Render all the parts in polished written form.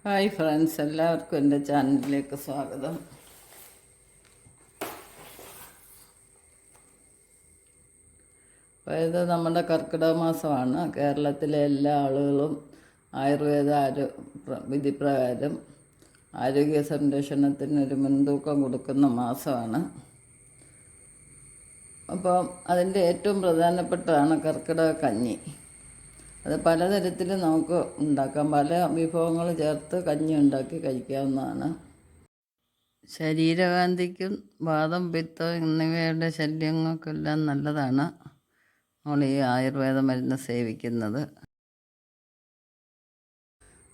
Hi friends, എല്ലാവർക്കും എൻ്റെ ചാനലിലേക്ക് സ്വാഗതം. അപ്പോൾ ഇത് നമ്മുടെ കർക്കിടക മാസമാണ്. കേരളത്തിലെ എല്ലാ ആളുകളും ആയുർവേദ വിധിപ്രകാരം ആരോഗ്യ സംരക്ഷണത്തിനൊരു മുൻതൂക്കം കൊടുക്കുന്ന മാസമാണ്. അപ്പോൾ അതിൻ്റെ ഏറ്റവും പ്രധാനപ്പെട്ടതാണ് കർക്കിടക കഞ്ഞി. അത് പലതരത്തിൽ നമുക്ക് ഉണ്ടാക്കാം. പല വിഭവങ്ങൾ ചേർത്ത് കഞ്ഞി ഉണ്ടാക്കി കഴിക്കാവുന്നതാണ്. ശരീരകാന്തിക്കും വാദം, പിത്തം എന്നിവയുടെ ശല്യങ്ങൾക്കെല്ലാം നല്ലതാണ് നമ്മൾ ഈ ആയുർവേദ മരുന്ന് സേവിക്കുന്നത്.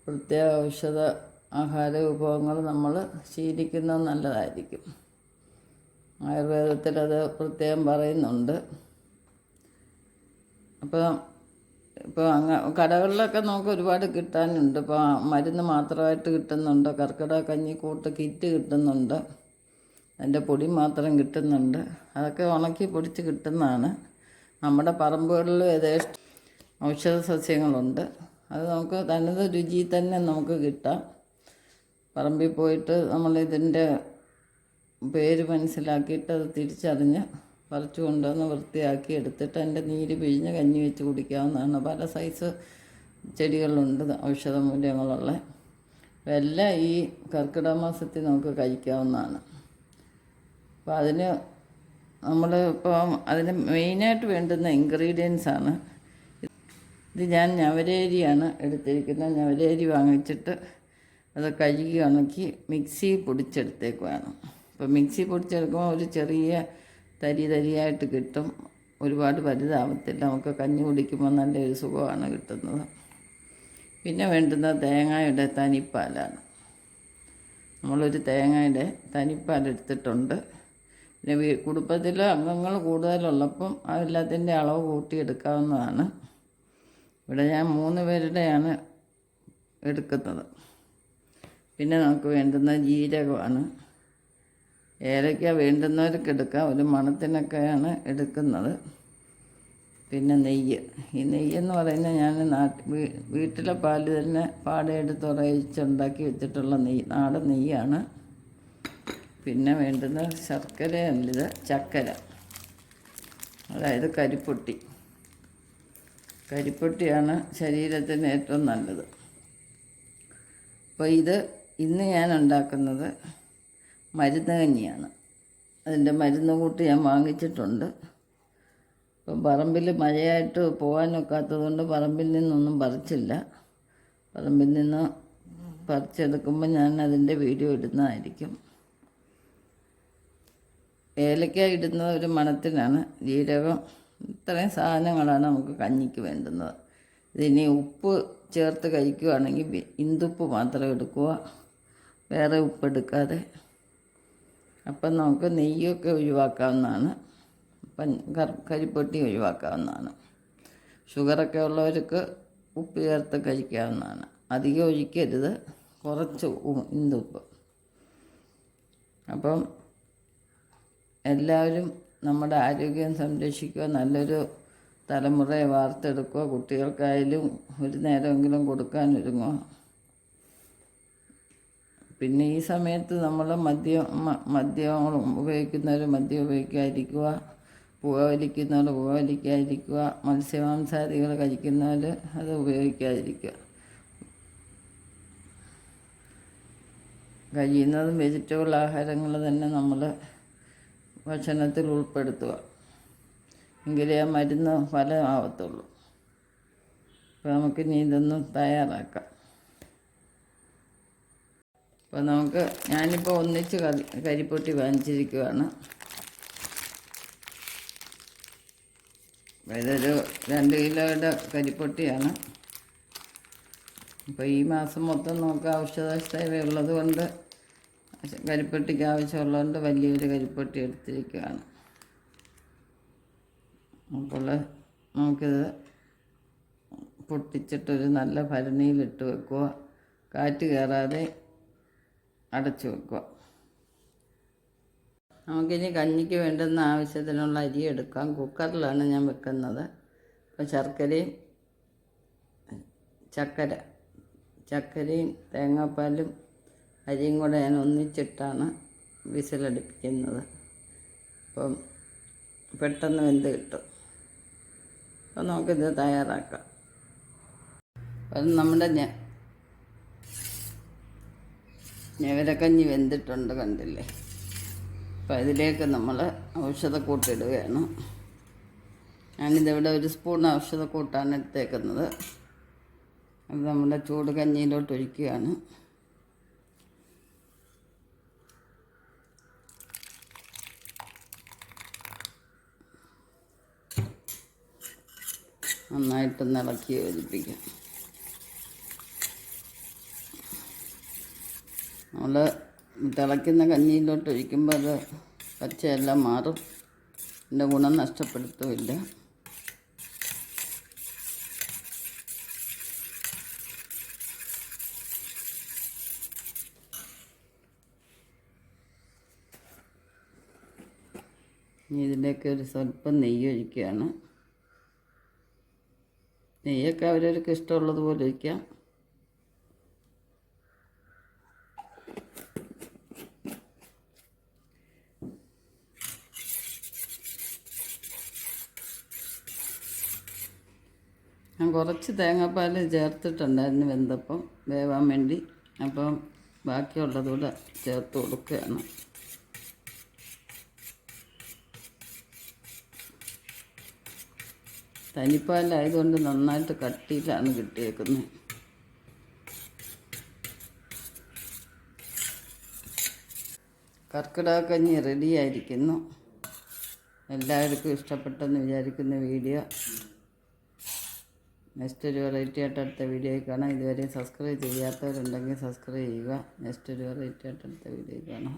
പ്രത്യേക ഔഷധ ആഹാര വിഭവങ്ങൾ നമ്മൾ ശീലിക്കുന്നത് നല്ലതായിരിക്കും. ആയുർവേദത്തിൽ അത് പ്രത്യേകം പറയുന്നുണ്ട്. ഇപ്പോൾ കടകളിലൊക്കെ നമുക്ക് ഒരുപാട് കിട്ടാനുണ്ട്. ഇപ്പോൾ മരുന്ന് മാത്രമായിട്ട് കിട്ടുന്നുണ്ട്. കർക്കിടക കഞ്ഞി കൂട്ട് കിറ്റ് കിട്ടുന്നുണ്ട്. അതിൻ്റെ പൊടി മാത്രം കിട്ടുന്നുണ്ട്. അതൊക്കെ ഉണക്കി പൊടിച്ച് കിട്ടുന്നതാണ്. നമ്മുടെ പറമ്പുകളിൽ യഥേഷ്ടം ഔഷധ സസ്യങ്ങളുണ്ട്. അത് നമുക്ക് തനത് രുചി തന്നെ നമുക്ക് കിട്ടാം. പറമ്പിൽ പോയിട്ട് നമ്മളിതിൻ്റെ പേര് മനസ്സിലാക്കിയിട്ട് അത് തിരിച്ചറിഞ്ഞ് പറിച്ചു കൊണ്ടുവന്ന് വൃത്തിയാക്കി എടുത്തിട്ട് അതിൻ്റെ നീര് പിഴിഞ്ഞ് കഞ്ഞി വെച്ച് കുടിക്കാവുന്നതാണ്. പല സൈസ് ചെടികളുണ്ട് ഔഷധ മൂല്യങ്ങളുള്ള. എല്ലാം ഈ കർക്കിടക മാസത്തിൽ നമുക്ക് കഴിക്കാവുന്നതാണ്. അപ്പോൾ അതിന് മെയിനായിട്ട് വേണ്ടുന്ന ഇൻഗ്രീഡിയൻസാണ് ഇത്. ഞാൻ ഞവരേരിയാണ് എടുത്തിരിക്കുന്നത്. ഞവരേരി വാങ്ങിച്ചിട്ട് അത് കഴുകി ഉണക്കി മിക്സി പൊടിച്ചെടുത്തേക്കുവാണ്. അപ്പോൾ മിക്സി പൊടിച്ചെടുക്കുമ്പോൾ ഒരു ചെറിയ തരിയായിട്ട് കിട്ടും. ഒരുപാട് വലുതാവത്തില്ല. നമുക്ക് കഞ്ഞി കുടിക്കുമ്പോൾ നല്ലൊരു സുഖമാണ് കിട്ടുന്നത്. പിന്നെ വേണ്ടുന്ന തേങ്ങയുടെ തനിപ്പാലാണ്. നമ്മളൊരു തേങ്ങയുടെ തനിപ്പാൽ എടുത്തിട്ടുണ്ട്. പിന്നെ കുടുംബത്തിൽ അംഗങ്ങൾ കൂടുതലുള്ളപ്പം അതെല്ലാത്തിൻ്റെ അളവ് കൂട്ടിയെടുക്കാവുന്നതാണ്. ഇവിടെ ഞാൻ 3 പേരുടെയാണ് എടുക്കുന്നത്. പിന്നെ നമുക്ക് വേണ്ടുന്ന ജീരകമാണ്. ഏലക്ക വേണ്ടുന്നവർക്ക് എടുക്കാം. ഒരു മണത്തിനൊക്കെയാണ് എടുക്കുന്നത്. പിന്നെ നെയ്യ്. ഈ നെയ്യെന്ന് പറയുന്നത് ഞാൻ വീട്ടിലെ പാല് തന്നെ പാടയെടുത്ത് ഉറയിച്ചുണ്ടാക്കി വെച്ചിട്ടുള്ള നാടൻ നെയ്യാണ്. പിന്നെ വേണ്ടുന്ന ശർക്കരയല്ലിത് ചക്കര, അതായത് കരിപ്പൊട്ടിയാണ് ശരീരത്തിന് ഏറ്റവും നല്ലത്. അപ്പോൾ ഇന്ന് ഞാൻ ഉണ്ടാക്കുന്നത് മരുന്ന് കഞ്ഞിയാണ്. അതിൻ്റെ മരുന്ന് കൂട്ടി ഞാൻ വാങ്ങിച്ചിട്ടുണ്ട്. ഇപ്പം പറമ്പിൽ മഴയായിട്ട് പോകാനൊക്കാത്തതുകൊണ്ട് പറമ്പിൽ നിന്നൊന്നും പറിച്ചില്ല. പറമ്പിൽ നിന്ന് പറിച്ചെടുക്കുമ്പോൾ ഞാൻ അതിൻ്റെ വീഡിയോ ഇടുന്നതായിരിക്കും. ഏലക്ക ഇടുന്നത് ഒരു മണത്തിനാണ്. ജീരകം, ഇത്രയും സാധനങ്ങളാണ് നമുക്ക് കഞ്ഞിക്ക് വേണ്ടുന്നത്. ഇതിനി ഉപ്പ് ചേർത്ത് കഴിക്കുകയാണെങ്കിൽ ഇന്ദുപ്പ് മാത്രം എടുക്കുക, വേറെ ഉപ്പ് എടുക്കാതെ. അപ്പം നമുക്ക് നെയ്യൊക്കെ ഒഴിവാക്കാവുന്നതാണ്. കരിപ്പൊട്ടി ഒഴിവാക്കാവുന്നതാണ്. ഷുഗറൊക്കെ ഉള്ളവർക്ക് ഉപ്പ് ചേർത്ത് കഴിക്കാവുന്നതാണ്. അധികം ഒഴിക്കരുത്, കുറച്ച് ഇന്ദുപ്പ്. അപ്പം എല്ലാവരും നമ്മുടെ ആരോഗ്യം സംരക്ഷിക്കുക, നല്ലൊരു തലമുറയെ വാർത്തെടുക്കുക. കുട്ടികൾക്കായാലും ഒരു നേരമെങ്കിലും കൊടുക്കാനൊരുങ്ങുക. പിന്നെ ഈ സമയത്ത് നമ്മൾ മദ്യം ഉപയോഗിക്കുന്നവർ മദ്യം ഉപയോഗിക്കാതിരിക്കുക, പുകവലിക്കുന്നവർ പുകവലിക്കാതിരിക്കുക, മത്സ്യമാംസാദികൾ കഴിക്കുന്നവർ അത് ഉപയോഗിക്കാതിരിക്കുക. കഴിയുന്നതും വെജിറ്റബിൾ ആഹാരങ്ങൾ തന്നെ നമ്മൾ ഭക്ഷണത്തിൽ ഉൾപ്പെടുത്തുക. എങ്കിലേ ആ മരുന്ന് ഫലമാവത്തുള്ളൂ. അപ്പോൾ നമുക്കിനി ഇതൊന്ന് തയ്യാറാക്കാം. അപ്പോൾ ഞാനിപ്പോൾ ഒന്നിച്ച് കരിപ്പൊട്ടി വാങ്ങിച്ചിരിക്കുകയാണ്. ഇതൊരു 2 കിലോയുടെ കരിപ്പൊട്ടിയാണ്. അപ്പോൾ ഈ മാസം മൊത്തം നമുക്ക് ഔഷധ സേവ ഉള്ളത് കൊണ്ട് കരിപ്പൊട്ടിക്ക് ആവശ്യമുള്ളതുകൊണ്ട് വലിയൊരു കരിപ്പൊട്ടി എടുത്തിരിക്കുകയാണ്. അപ്പോൾ നമുക്കിത് പൊട്ടിച്ചിട്ടൊരു നല്ല ഭരണിയിലിട്ട് വെക്കുക. കാറ്റ് കയറാതെ അടച്ചു വെക്കുക. നമുക്കിനി കഞ്ഞിക്ക് വേണ്ടുന്ന ആവശ്യത്തിനുള്ള അരി എടുക്കാം. കുക്കറിലാണ് ഞാൻ വെക്കുന്നത്. അപ്പോൾ ശർക്കരയും ചക്കരയും തേങ്ങാപ്പാലും അരിയും കൂടെ ഞാൻ ഒന്നിച്ചിട്ടാണ് വിസിലടിപ്പിക്കുന്നത്. അപ്പം പെട്ടെന്ന് വെന്ത് കിട്ടും. അപ്പം നമുക്കിത് തയ്യാറാക്കാം. അപ്പം നമ്മുടെ ഞവരക്കഞ്ഞി വെന്തിട്ടുണ്ട്, കണ്ടില്ലേ? അപ്പം അതിലേക്ക് നമ്മൾ ഔഷധക്കൂട്ടിടുകയാണ്. ഞാനിതിവിടെ 1 സ്പൂൺ ഔഷധക്കൂട്ടാണ് എടുത്തേക്കുന്നത്. അത് നമ്മുടെ ചൂട് കഞ്ഞിയിലോട്ട് ഒഴിക്കുകയാണ്. നന്നായിട്ടൊന്ന് ഇളക്കി യോജിപ്പിക്കാം. നമ്മൾ തിളയ്ക്കുന്ന കഞ്ഞിയിലോട്ട് ഒഴിക്കുമ്പോൾ അത് പച്ചയെല്ലാം മാറും, അതിൻ്റെ ഗുണം നഷ്ടപ്പെടുത്തുമില്ല. ഇതിലേക്ക് ഒരു സ്വല്പം നെയ്യ് ഒഴിക്കുകയാണ്. നെയ്യൊക്കെ അവരവർക്ക് ഇഷ്ടമുള്ളതുപോലെ ഒഴിക്കാം. ഞാൻ കുറച്ച് തേങ്ങാപ്പാൽ ചേർത്തിട്ടുണ്ടായിരുന്നു വെന്തപ്പം വേവാൻ വേണ്ടി. അപ്പം ബാക്കിയുള്ളതുകൂടെ ചേർത്ത് കൊടുക്കുകയാണ്. തനിപ്പാലായതുകൊണ്ട് നന്നായിട്ട് കട്ടിയിലാണ് കിട്ടിയേക്കുന്നത്. കർക്കിടകക്കഞ്ഞി റെഡിയായിരിക്കുന്നു. എല്ലാവർക്കും ഇഷ്ടപ്പെട്ടെന്ന് വിചാരിക്കുന്ന വീഡിയോ. നെക്സ്റ്റ് ഒരു വെറൈറ്റി ആയിട്ട് അടുത്ത വീഡിയോയിൽ കാണാം. ഇതുവരെ സബ്സ്ക്രൈബ് ചെയ്യാത്തവരുണ്ടെങ്കിൽ സബ്സ്ക്രൈബ് ചെയ്യുക. നെക്സ്റ്റ് ഒരു വെറൈറ്റി ആയിട്ട് അടുത്ത വീഡിയോയിൽ കാണാം.